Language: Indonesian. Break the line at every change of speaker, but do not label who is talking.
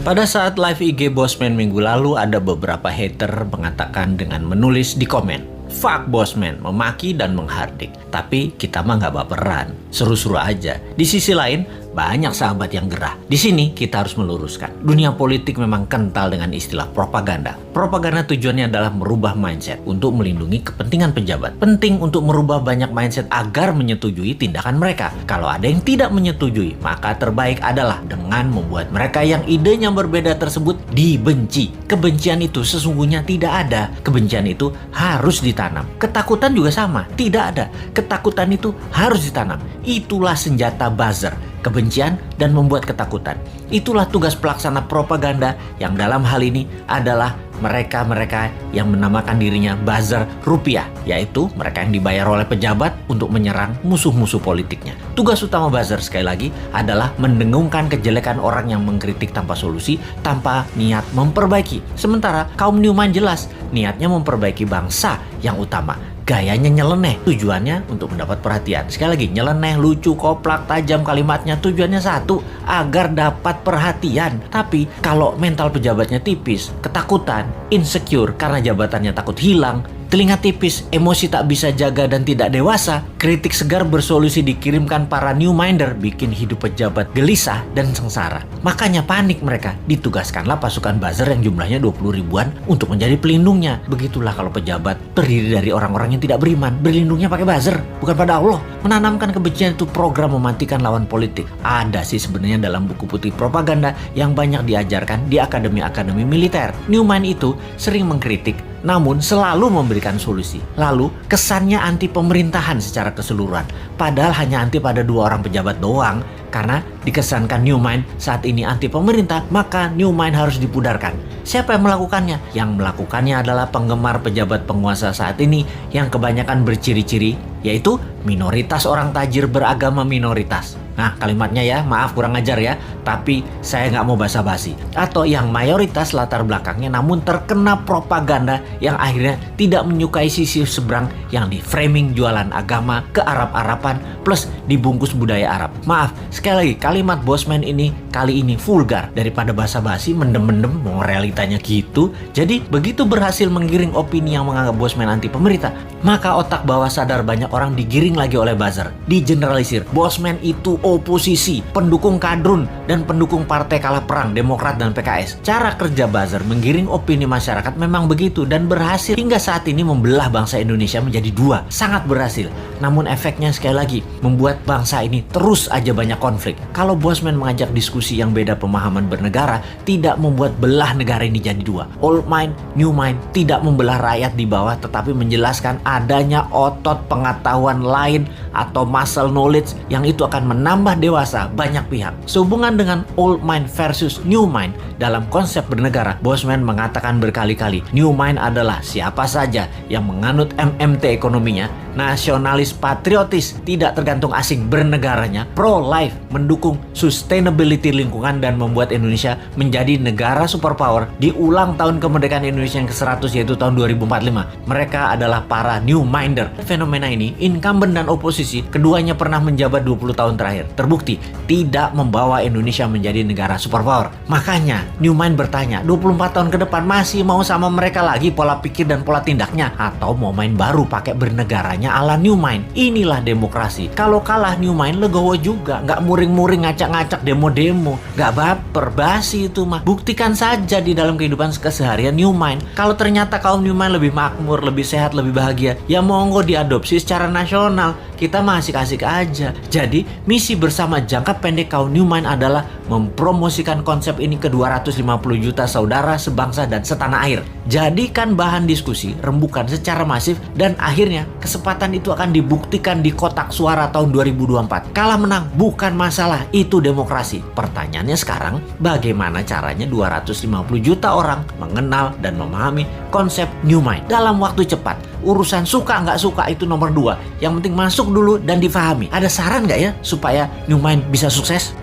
Pada saat live IG Bosman minggu lalu, ada beberapa hater mengatakan dengan menulis di komen, "Fuck Bosman," memaki dan menghardik. Tapi kita mah nggak baperan, seru-seru aja. Di sisi lain, banyak sahabat yang gerah. Di sini kita harus meluruskan. Dunia politik memang kental dengan istilah propaganda. Propaganda tujuannya adalah merubah mindset untuk melindungi kepentingan pejabat. Penting untuk merubah banyak mindset agar menyetujui tindakan mereka. Kalau ada yang tidak menyetujui, maka terbaik adalah dengan membuat mereka yang idenya berbeda tersebut dibenci. Kebencian itu sesungguhnya tidak ada. Kebencian itu harus ditanam. Ketakutan juga sama, tidak ada. Ketakutan itu harus ditanam. Itulah senjata buzzer. Kebencian dan membuat ketakutan. Itulah tugas pelaksana propaganda yang dalam hal ini adalah mereka-mereka yang menamakan dirinya buzzer rupiah, yaitu mereka yang dibayar oleh pejabat untuk menyerang musuh-musuh politiknya. Tugas utama buzzer sekali lagi adalah mendengungkan kejelekan orang yang mengkritik tanpa solusi, tanpa niat memperbaiki. Sementara kaum Newmind jelas niatnya memperbaiki bangsa yang utama. Gayanya nyeleneh, tujuannya untuk mendapat perhatian. Sekali lagi, nyeleneh, lucu, koplak, tajam kalimatnya, tujuannya satu, agar dapat perhatian. Tapi kalau mental pejabatnya tipis, ketakutan, insecure karena jabatannya takut hilang, telinga tipis, emosi tak bisa jaga dan tidak dewasa, kritik segar bersolusi dikirimkan para Newminder, bikin hidup pejabat gelisah dan sengsara. Makanya panik mereka, ditugaskanlah pasukan buzzer yang jumlahnya 20 ribuan untuk menjadi pelindungnya. Begitulah kalau pejabat terdiri dari orang-orang yang tidak beriman, berlindungnya pakai buzzer, bukan pada Allah. Menanamkan kebencian itu program mematikan lawan politik. Ada sih sebenarnya dalam buku putih propaganda yang banyak diajarkan di akademi-akademi militer. Newmind itu sering mengkritik, namun selalu memberikan solusi. Lalu kesannya anti pemerintahan secara keseluruhan. Padahal hanya anti pada 2 orang pejabat doang. Karena dikesankan Newmind saat ini anti pemerintah, maka Newmind harus dipudarkan. Siapa yang melakukannya? Yang melakukannya adalah penggemar pejabat penguasa saat ini yang kebanyakan berciri-ciri, yaitu minoritas orang tajir beragama minoritas. Nah, kalimatnya ya, maaf kurang ajar ya, tapi saya nggak mau basa-basi. Atau yang mayoritas latar belakangnya namun terkena propaganda yang akhirnya tidak menyukai sisi seberang yang di framing jualan agama ke Arab-Araban plus dibungkus budaya Arab. Maaf, sekali lagi kalimat Bosman ini kali ini vulgar. Daripada basa-basi, mendem-mendem, mau realitanya gitu. Jadi begitu berhasil menggiring opini yang menganggap Bosman anti pemerintah, maka otak bawah sadar banyak orang digiring lagi oleh buzzer. Digeneralisir, Bosman itu oposisi, pendukung kadrun, dan pendukung partai kalah perang, Demokrat dan PKS. Cara kerja buzzer menggiring opini masyarakat memang begitu dan berhasil hingga saat ini membelah bangsa Indonesia menjadi 2. Sangat berhasil. Namun efeknya sekali lagi membuat bangsa ini terus aja banyak konflik. Kalau Bosman mengajak diskusi yang beda pemahaman bernegara, tidak membuat belah negara ini jadi 2. Old mind, new mind, tidak membelah rakyat di bawah, tetapi menjelaskan adanya otot pengetahuan lain atau muscle knowledge yang itu akan menambah dewasa banyak pihak. Sehubungan dengan old mind versus new mind dalam konsep bernegara, Bosman mengatakan berkali-kali, new mind adalah siapa saja yang menganut MMT ekonominya, nasionalis patriotis, tidak tergantung asing bernegaranya, pro-life, mendukung sustainability lingkungan dan membuat Indonesia menjadi negara superpower di ulang tahun kemerdekaan Indonesia yang ke-100 yaitu tahun 2045. Mereka adalah para new minder. Fenomena ini, incumbent dan oposisi, keduanya pernah menjabat 20 tahun terakhir. Terbukti tidak membawa Indonesia menjadi negara superpower. Makanya new mind bertanya, 24 tahun ke depan masih mau sama mereka lagi pola pikir dan pola tindaknya, atau mau main baru pakai bernegaranya ala new mind? Inilah demokrasi. Kalau kalah new mind legowo juga, nggak muring-muring ngacak-ngacak demo-demo, nggak baper, basi itu mah. Buktikan saja di dalam kehidupan keseharian new mind. Kalau ternyata kaum new mind lebih makmur, lebih sehat, lebih bahagia, ya monggo diadopsi secara nasional. Kita mah asik-asik aja. Jadi misi bersama jangka pendek kaum new mind adalah mempromosikan konsep ini ke 250 juta saudara sebangsa dan setanah air. Jadikan bahan diskusi, rembukan secara masif, dan akhirnya kesempatan itu akan dibuktikan di kotak suara tahun 2024. Kalah menang bukan masalah, itu demokrasi. Pertanyaannya sekarang, bagaimana caranya 250 juta orang mengenal dan memahami konsep new mind dalam waktu cepat? Urusan suka nggak suka itu nomor 2. Yang penting masuk dulu dan difahami. Ada saran nggak ya supaya new mind bisa sukses?